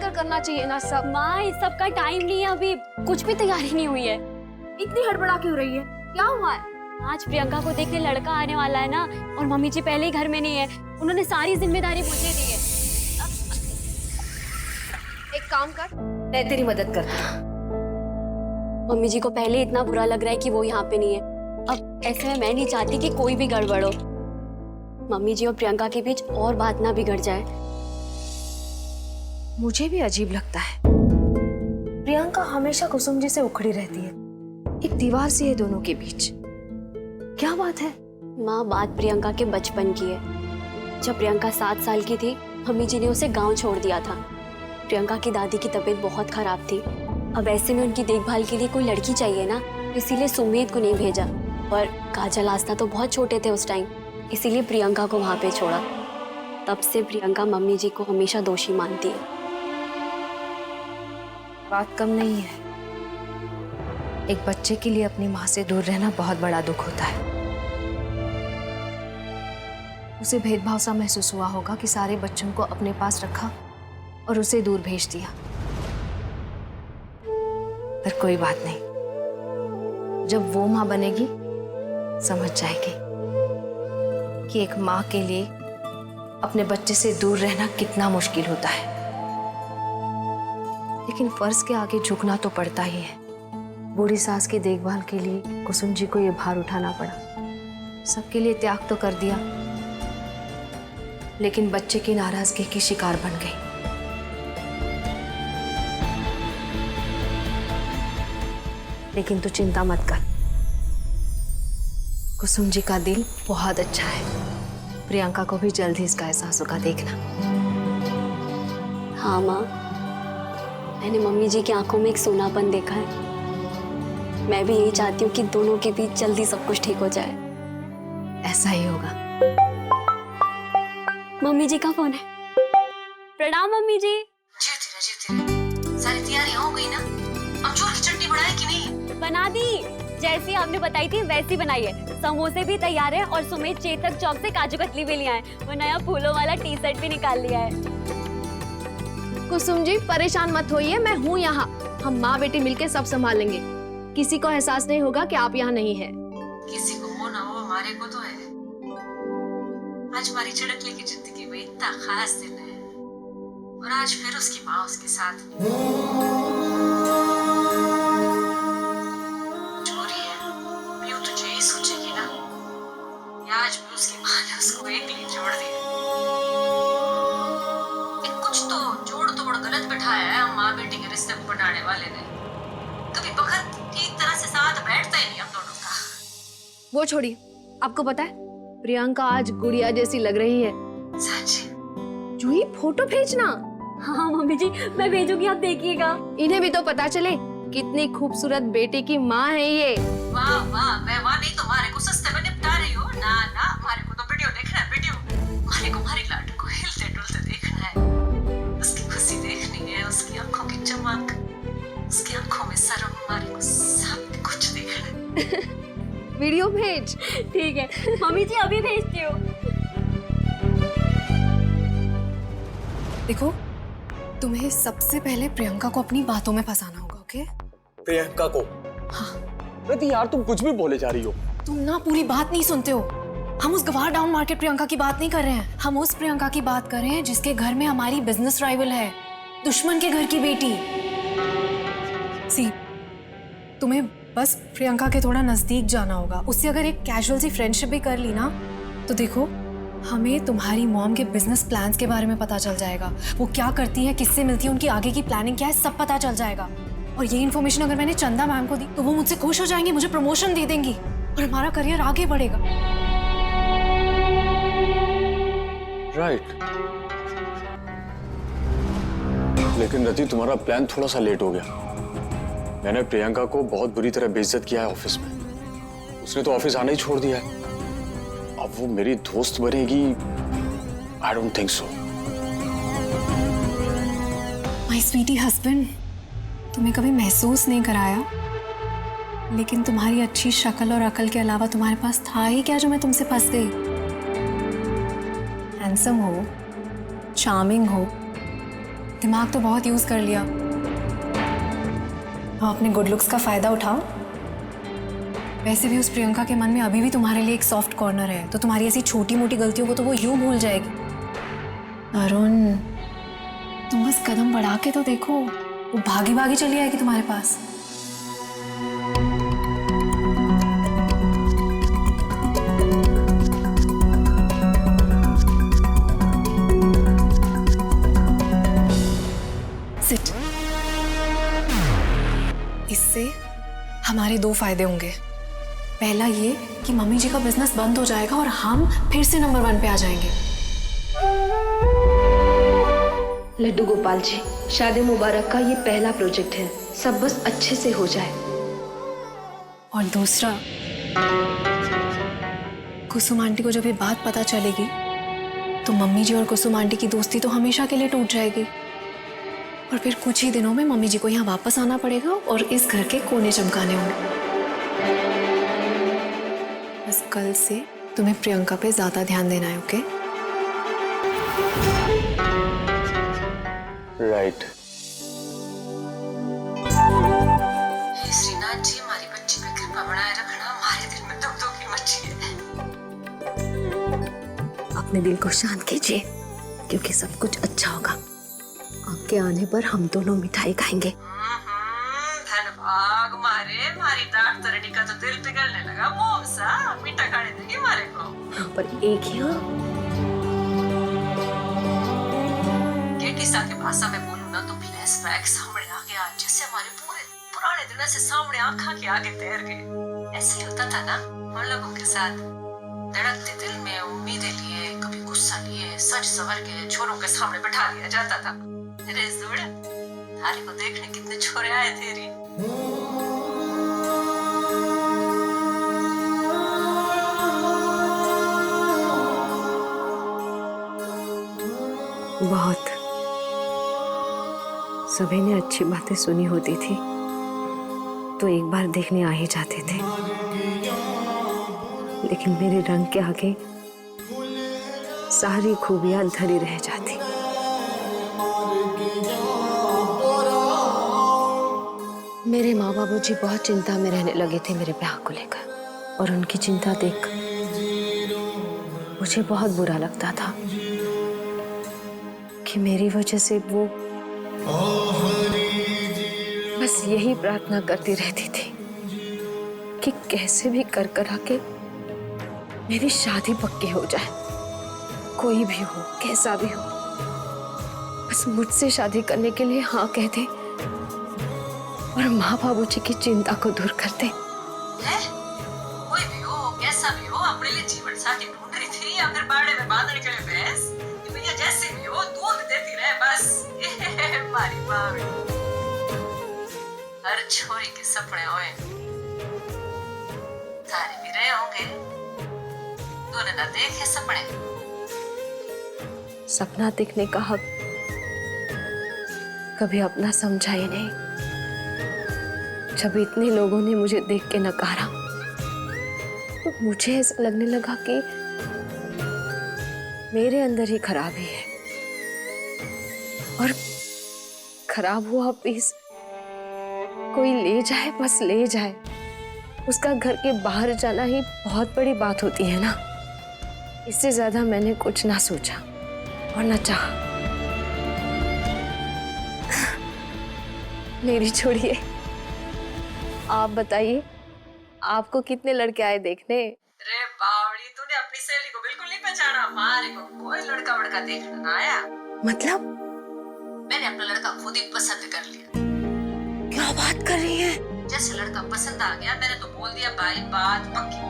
मिलकर करना चाहिए ना सब। माँ इस सब का टाइम नहीं है, अभी कुछ भी तैयारी नहीं हुई है। इतनी हड़बड़ा क्यों रही है? क्या हुआ है? आज प्रियंका को देखने लड़का आने वाला है ना, और मम्मी जी पहले ही घर में नहीं है, उन्होंने सारी जिम्मेदारी मुझे दी है। एक काम कर, मैं तेरी मदद करती हूँ। मम्मी जी को पहले इतना बुरा लग रहा है कि वो यहाँ पे नहीं है। अब ऐसे में मैं नहीं चाहती कि कोई भी गड़बड़ हो, मम्मी जी और प्रियंका के बीच और बात ना बिगड़ जाए। मुझे भी अजीब लगता है, प्रियंका हमेशा कुसुम जी से उखड़ी रहती है, एक दीवार सी है दोनों के बीच। क्या बात है? माँ बात प्रियंका के बचपन की है। जब प्रियंका 7 साल की थी, मम्मी जी ने उसे गांव छोड़ दिया था। प्रियंका की दादी की तबीयत बहुत खराब थी। अब ऐसे में उनकी देखभाल के लिए कोई लड़की चाहिए ना, इसीलिए सुमेध को नहीं भेजा। पर काजल आस्था तो बहुत छोटे थे उस टाइम, इसीलिए प्रियंका को वहां पे छोड़ा। तब से प्रियंका मम्मी जी को हमेशा दोषी मानती है। बात कम नहीं है, एक बच्चे के लिए अपनी माँ से दूर रहना बहुत बड़ा दुख होता है। उसे भेदभाव सा महसूस हुआ होगा कि सारे बच्चों को अपने पास रखा और उसे दूर भेज दिया। पर कोई बात नहीं, जब वो माँ बनेगी समझ जाएगी कि एक माँ के लिए अपने बच्चे से दूर रहना कितना मुश्किल होता है। लेकिन फर्ज के आगे झुकना तो पड़ता ही है। बूढ़ी सास की देखभाल के लिए कुसुम जी को ये भार उठाना पड़ा। सबके लिए त्याग तो कर दिया, लेकिन बच्चे की नाराजगी की शिकार बन गई। लेकिन तू चिंता मत कर, कुसुम जी का दिल बहुत अच्छा है। प्रियंका को भी जल्द ही इसका एहसास होगा, देखना। हाँ माँ, मैंने मम्मी जी की आंखों में एक सोनापन देखा है। मैं भी यही चाहती हूँ कि दोनों के बीच जल्दी सब कुछ ठीक हो जाए। ऐसा ही होगा। मम्मी जी का फोन है। प्रणाम मम्मी जी। जी सारी तैयारियां हो गई ना? अमचूर की चटनी बनाई कि नहीं? बना दी, जैसी आपने बताई थी वैसी बनाई है। समोसे भी तैयार है और सुमित चेतक चौक से काजू कतली भी लिया है। वो नया फूलों वाला टी शर्ट भी निकाल लिया है। कुसुम जी परेशान मत होइए, मैं हूँ यहाँ। हम माँ बेटी मिलके सब संभालेंगे। किसी को एहसास नहीं होगा कि आप यहाँ नहीं है। किसी को हो ना हो, हमारे को तो है। आज हमारी चड़कली की जिंदगी में इतना खास दिन है, और आज फिर उसकी माँ उसके साथ। चोरी है, यूं तुझे ही सोचेगी ना कि आज भी उसकी माँ ने उसको एक लिए जोड़ दिया। कुछ तो जोड़ तोड़ गलत बिठाया है हम माँ बेटी के रिश्ते को बनाने वाले ने। कभी बखत ठीक तरह से साथ बैठता ही नहीं हम दोनों का। वो छोड़िए, आपको पता है प्रियंका आज गुड़िया जैसी लग रही है। सच? जूही फोटो भेजना। हाँ मम्मी जी, मैं भेजूंगी, आप देखिएगा। इन्हें भी तो पता चले कितनी खूबसूरत बेटे की माँ है ये। वाह वाह, मैं वाह नहीं तो हमारे को सस्ते में निपटा रही हो ना। ना हमारे को तो वीडियो देखना है, वीडियो। हमारे को हमारी लाडू को हिलते डुलते देखना है, उसकी खुशी देखनी है, उसकी आंखों की चमक, उसकी आंखों में शर्म, हमारे को सब कुछ देखना है। वीडियो भेज। ठीक है मम्मी जी, अभी भेजती हूँ। देखो, तुम्हें सबसे पहले प्रियंका को अपनी बातों में फंसाना होगा, ओके? प्रियंका को? हाँ। रति यार, तुम कुछ भी बोले जा रही हो। तुम ना पूरी बात नहीं सुनते हो। हम उस गवार डाउन मार्केट प्रियंका की बात नहीं कर रहे हैं। हम उस प्रियंका की बात कर रहे हैं जिसके घर में हमारी बिजनेस राइवल है, दुश्मन के घर की बेटी। सी, तुम्हें बस प्रियंका के थोड़ा नजदीक जाना होगा। उससे अगर एक कैजुअल सी फ्रेंडशिप भी कर ली ना, तो देखो, हमें तुम्हारी मॉम के बिजनेस प्लान्स के बारे में पता चल जाएगा। वो क्या करती है, किससे मिलती है, उनकी आगे की प्लानिंग क्या है, सब पता चल जाएगा। और ये इन्फॉर्मेशन अगर मैंने चंदा मैम को दी तो वो मुझसे खुश हो जाएंगी, मुझे प्रमोशन दे देंगी और हमारा करियर आगे बढ़ेगा। राइट। लेकिन रति, तुम्हारा प्लान थोड़ा सा लेट हो गया। मैंने प्रियंका को बहुत बुरी तरह बेइज्जत किया है ऑफिस में। उसने तो ऑफिस आना ही छोड़ दिया है। अब वो मेरी दोस्त बनेगी? I don't think so. My sweetie husband, तुम्हें कभी महसूस नहीं कराया, लेकिन तुम्हारी अच्छी शक्ल और अकल के अलावा तुम्हारे पास था ही क्या जो मैं तुमसे फंस गई। हैंडसम हो, चार्मिंग हो, दिमाग तो बहुत यूज कर लिया। हाँ, अपने गुड लुक्स का फायदा उठाओ। वैसे भी उस प्रियंका के मन में अभी भी तुम्हारे लिए एक सॉफ्ट कॉर्नर है, तो तुम्हारी ऐसी छोटी मोटी गलतियों को तो वो यूं भूल जाएगी। अरुण, तुम बस कदम बढ़ा के तो देखो, वो भागी भागी चली आएगी तुम्हारे पास। सिट। इससे हमारे दो फायदे होंगे। पहला ये कि मम्मी जी का बिजनेस बंद हो जाएगा और हम फिर से नंबर 1 पे आ जाएंगे। लड्डू गोपाल जी, शादी मुबारक का ये पहला प्रोजेक्ट है, सब बस अच्छे से हो जाए। और दूसरा, कुसुम आंटी को जब ये बात पता चलेगी तो मम्मी जी और कुसुम आंटी की दोस्ती तो हमेशा के लिए टूट जाएगी और फिर कुछ ही दिनों में मम्मी जी को यहाँ वापस आना पड़ेगा और इस घर के कोने चमकाने होंगे। बस कल से तुम्हें प्रियंका पे ज्यादा ध्यान देना है, ओके? राइट। हे श्रीनाथ जी, हमारी बच्ची पे कृपा बनाए रखना, हमारे दिल में दुख की मच्छी है। अपने दिल को शांत कीजिए, क्योंकि सब कुछ अच्छा होगा। आपके आने पर हम दोनों मिठाई खाएंगे। धनभाग मारे, मारी दांत तरड़ी का तो दिल पिघलने लगा, मोम सा मीठा खाने देगी हमारे को। हाँ, पर एक ही हाँ। केटीसा की भाषा में बोलूं ना तो फ्लैशबैक सामने आ गया, जैसे हमारे पूरे पुराने दिनों से सामने आंखों के आगे तैर गए। ऐसे ही होता था ना हम लोगों के साथ, धड़कते दिल में उम्मीदें लिए, कभी गुस्सा लिए, सच सवर के छोरों के सामने बिठा दिया जाता था। अरे जोड़, थारी को देखने कितने छोरे आए थे री। बहुत। सभी ने अच्छी बातें सुनी होती थी तो एक बार देखने आ ही जाते थे, लेकिन मेरे रंग के आगे सारी खूबियां धरी रह जाती। मेरे माँ बाबू जी बहुत चिंता में रहने लगे थे मेरे ब्याह को लेकर, और उनकी चिंता देख मुझे बहुत बुरा लगता था कि मेरी वजह से वो बस यही प्रार्थना करती रहती थी कि कैसे भी कर आके मेरी शादी पक्की हो जाए। कोई भी हो, कैसा भी हो, बस मुझसे शादी करने के लिए हाँ कह दे और माँ बाबू जी की चिंता को दूर कर दे। कोई भी हो, कैसा भी हो, अपने लिए जीवन साथी ढूंढ रही थी या फिर बाड़े में बांधने के लिए भैंस, कि भैया जैसे भी हो दूध देती रहे बस। मारी बावड़ी, हर छोरी के सपने होए, सारे भी रहे होंगे, तूने ना देखे सपने? सपना देखने का हक कभी अपना समझा ही नहीं। जब इतने लोगों ने मुझे देख के नकारा तो मुझे ऐसा लगने लगा कि मेरे अंदर ही खराबी है, और खराब हुआ पीस कोई ले जाए, बस ले जाए, उसका घर के बाहर जाना ही बहुत बड़ी बात होती है ना। इससे ज्यादा मैंने कुछ ना सोचा और ना चाहा। मेरी छोड़िए, आप बताइए, आपको कितने लड़के आए देखने? रे बावड़ी, तूने अपनी सहेली को बिल्कुल नहीं पहचाना। हमारे को कोई लड़का वड़का देखने ना आया। मतलब? मैंने अपना लड़का खुद ही पसंद कर लिया। क्या बात कर रही है? जैसे लड़का पसंद आ गया मैंने तो बोल दिया भाई बात पक्की।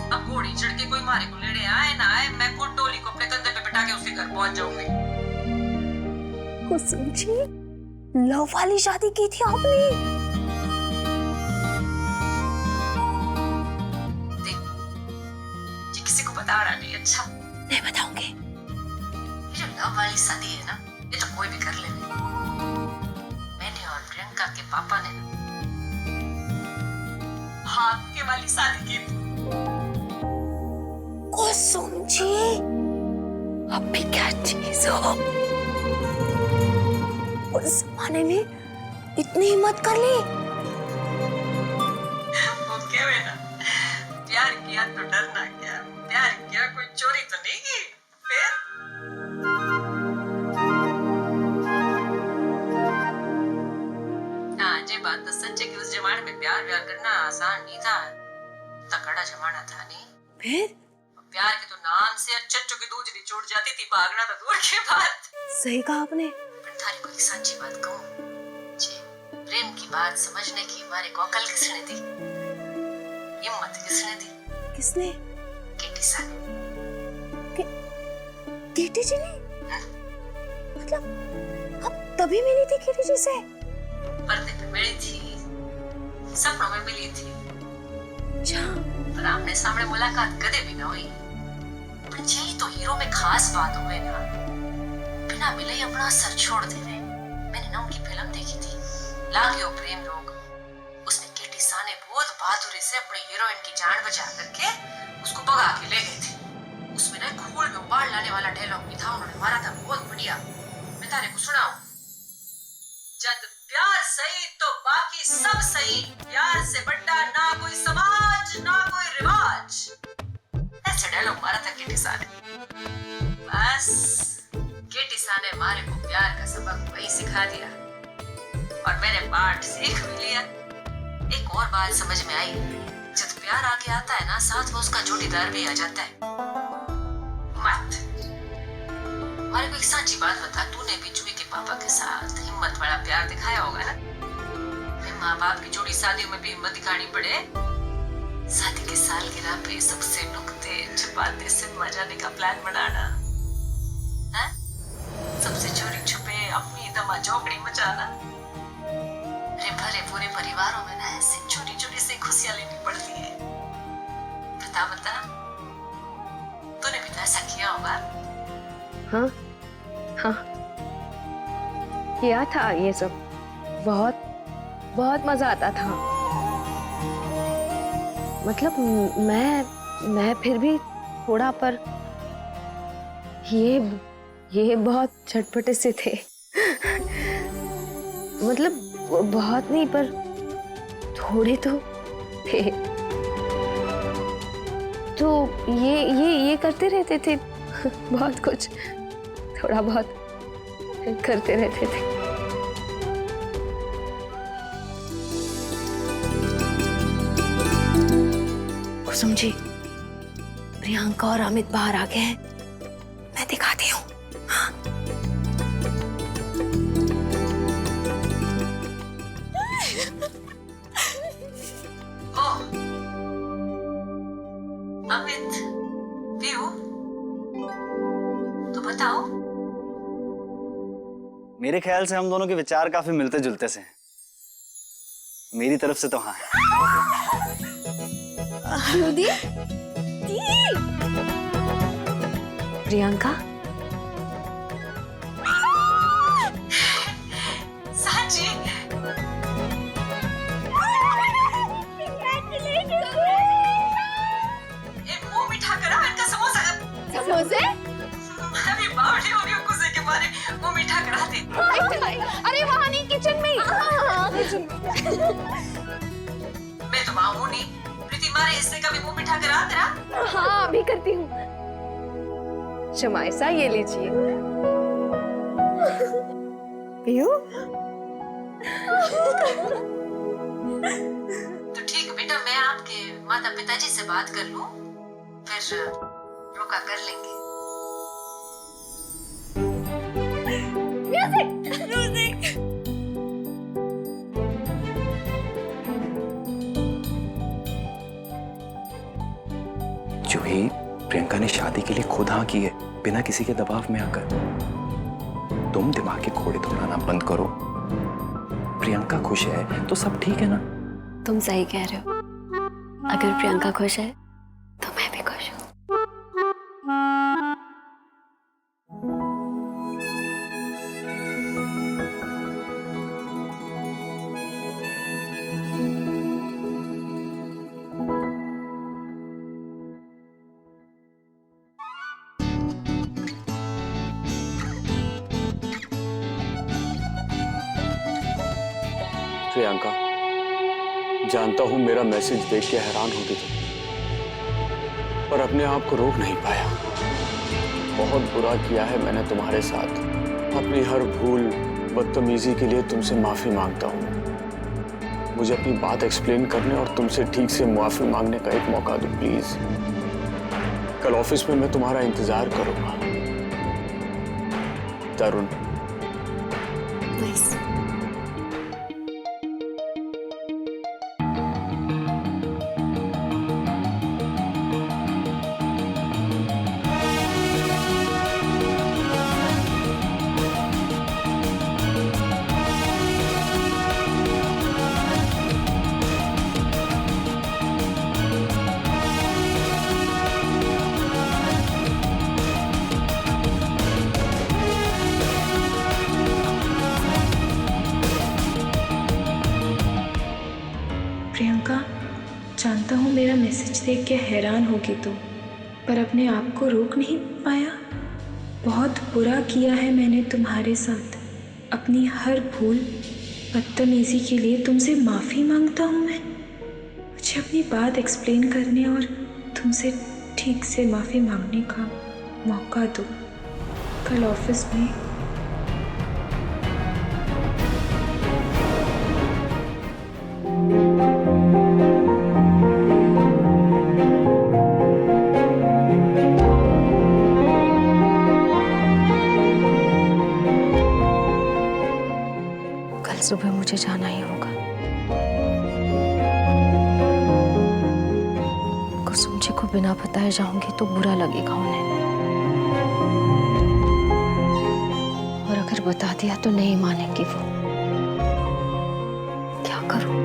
अब घोड़ी चढ़ के कोई मारे को लेने आए ना आए, मैं खुद डोली को अपने कंधे पे बिठा के उसके घर पहुंच जाऊंगी। कुसुम जी, लव वाली शादी की थी आपने? देख, ये किसी को बताना नहीं। अच्छा नहीं बताऊंगी। ये जो लव वाली शादी है ना, ये तो कोई भी कर ले। मैंने और प्रियंका के पापा ने हाथ के वाली शादी की थी। कुसुम जी, अब भी क्या चीज हो? उस जमाने में इतनी हिम्मत कर ली। वो कहवे ना, प्यार किया तो डरना क्या, प्यार किया कोई चोरी तो नहीं की। फिर हाँ, ये बात तो सच है कि उस जमाने में प्यार व्यार करना आसान नहीं था। तकड़ा जमाना था नहीं। फिर प्यार के तो नाम से अच्छे की दूसरी छूट जाती थी, भागना तो दूर की बात। सही कहा आपने। पर थारी को एक सच्ची बात कहूँ, जी प्रेम की बात समझने की हमारे को अकल किसने दी, हिम्मत किसने दी? किसने? केटी सा ने। केटी जी ने? मतलब आप तभी मिली थी केटी जी से? पर्दे पे मिली थी, सपनों में मिली थी, अच्छा। पर आमने सामने मुलाकात कदे भी ना हुई। पर यही तो हीरो में खास बात हुए ना, बिना मिले ही अपना सर छोड़ दे रहे। मैंने ना उनकी फिल्म देखी थी, लागियो प्रेम रोग। उसमें केटी सा ने बहुत बहादुरी से अपने हीरोइन की जान बचा करके उसको भगा के ले गई थी। उसमें ना खून में उबाल लाने वाला डायलॉग भी था, उन्होंने मारा था, बहुत बढ़िया। मैं तारे को सुनाऊं, जब प्यार सही तो बाकी सब सही, प्यार से बड़ा ना कोई समाज ना कोई रिवाज। ऐसे डायलॉग मारा था केटी सा ने। बस केटी सा ने मारे को प्यार का सबक वही सिखा दिया और मैंने पाठ सीख भी लिया। एक और बात समझ में आई, जब प्यार आके आता है ना, साथ में उसका जोड़ीदार भी आ जाता है। मत हमारे को एक सच्ची बात बता, तूने भी चुई के पापा के साथ हिम्मत वाला प्यार दिखाया होगा ना? माँ बाप की जोड़ी शादियों में भी हिम्मत दिखानी पड़े। शादी के सालगिरह पे सबसे नुक्ते छुपाते सिनेमा जाने का प्लान बनाना, है? सबसे चोरी छुपे अपनी दमा चौकड़ी मचाना। अरे भरे पूरे परिवारों में ना ऐसे छोटी छोटी से खुशियां लेनी पड़ती है। बता बता, तूने भी तो ऐसा किया होगा? हाँ हाँ, किया था ये सब। बहुत बहुत मजा आता था। मतलब मैं फिर भी थोड़ा, पर ये बहुत चटपटे से थे। मतलब बहुत नहीं, पर थोड़े तो थे। तो ये करते रहते थे। बहुत कुछ, थोड़ा बहुत करते रहते थे। कुसुम जी, प्रियंका और अमित बाहर आ गए हैं, मैं दिखाती हूँ। हाँ। ओह, अमित, पीयू, तो बताओ। मेरे ख्याल से हम दोनों के विचार काफी मिलते जुलते से हैं। मेरी तरफ से तो हाँ है। प्रियंका, साची, एक मुंह मीठा करा, इनका समोसा। समोसे? अभी बावड़ी हो रही हो गुस्से के मारे, मुंह मीठा करा दे। अरे वहाँ नहीं, किचन में। मैं तो वहां हूं नहीं, प्रीति मारे हिस्से का भी मुंह मीठा करा तेरा। हाँ, अभी करती हूँ। शमाइसा, ये लीजिए। पीयू? तो ठीक बेटा, मैं आपके माता पिताजी से बात कर लूं, फिर रोका कर लेंगे। जूही, प्रियंका ने शादी के लिए खुद हाँ की है, बिना किसी के दबाव में आकर। तुम दिमाग के घोड़े दौड़ाना बंद करो। प्रियंका खुश है तो सब ठीक है ना? तुम सही कह रहे हो। अगर प्रियंका खुश है तो मैं भी खुश हूँ। प्रियंका, जानता हूं मेरा मैसेज देख के हैरान होगी तुम, पर अपने आप को रोक नहीं पाया। बहुत बुरा किया है मैंने तुम्हारे साथ। अपनी हर भूल, बदतमीजी के लिए तुमसे माफी मांगता हूं। मुझे अपनी बात एक्सप्लेन करने और तुमसे ठीक से माफी मांगने का एक मौका दो प्लीज। कल ऑफिस में मैं तुम्हारा इंतजार करूंगा। तरुण। नाइस। प्रियंका, जानता हूँ मेरा मैसेज देख के हैरान होगी तू, पर अपने आप को रोक नहीं पाया। बहुत बुरा किया है मैंने तुम्हारे साथ। अपनी हर भूल, बदतमीजी के लिए तुमसे माफ़ी मांगता हूँ मैं। मुझे अपनी बात एक्सप्लेन करने और तुमसे ठीक से माफ़ी मांगने का मौका दो। कल ऑफिस में सुबह मुझे जाना ही होगा। कुसुम जी को बिना बताए जाऊंगी तो बुरा लगेगा उन्हें, और अगर बता दिया तो नहीं मानेंगी वो। क्या करूं?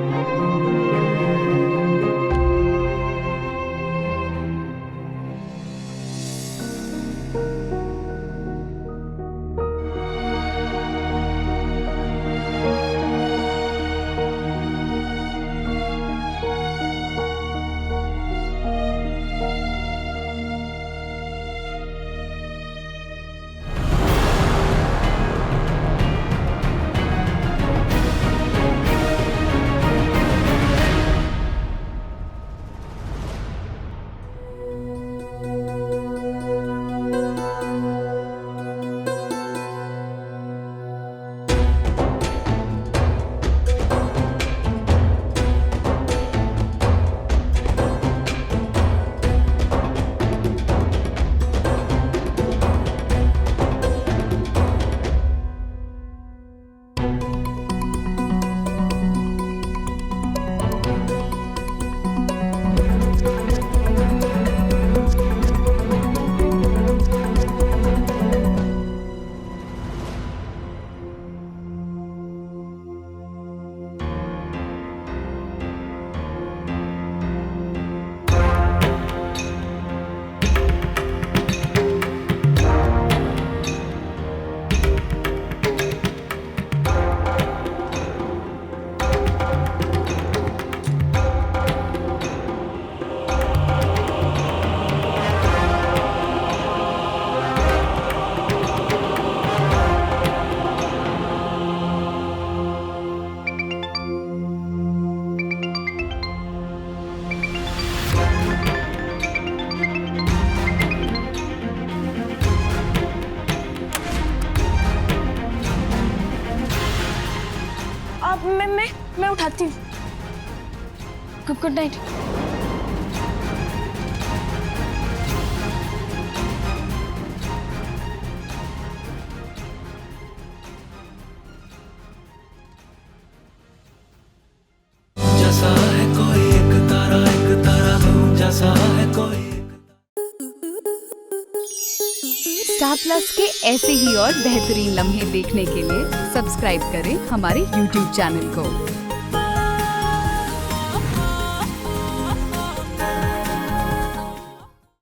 मैं उठाती हूँ। Good night. जैसा है कोई एक तारा तुम जैसा है कोई। स्टार प्लस के ऐसे ही और बेहतरीन लम्हे देखने के लिए सब्सक्राइब करें हमारे YouTube चैनल को।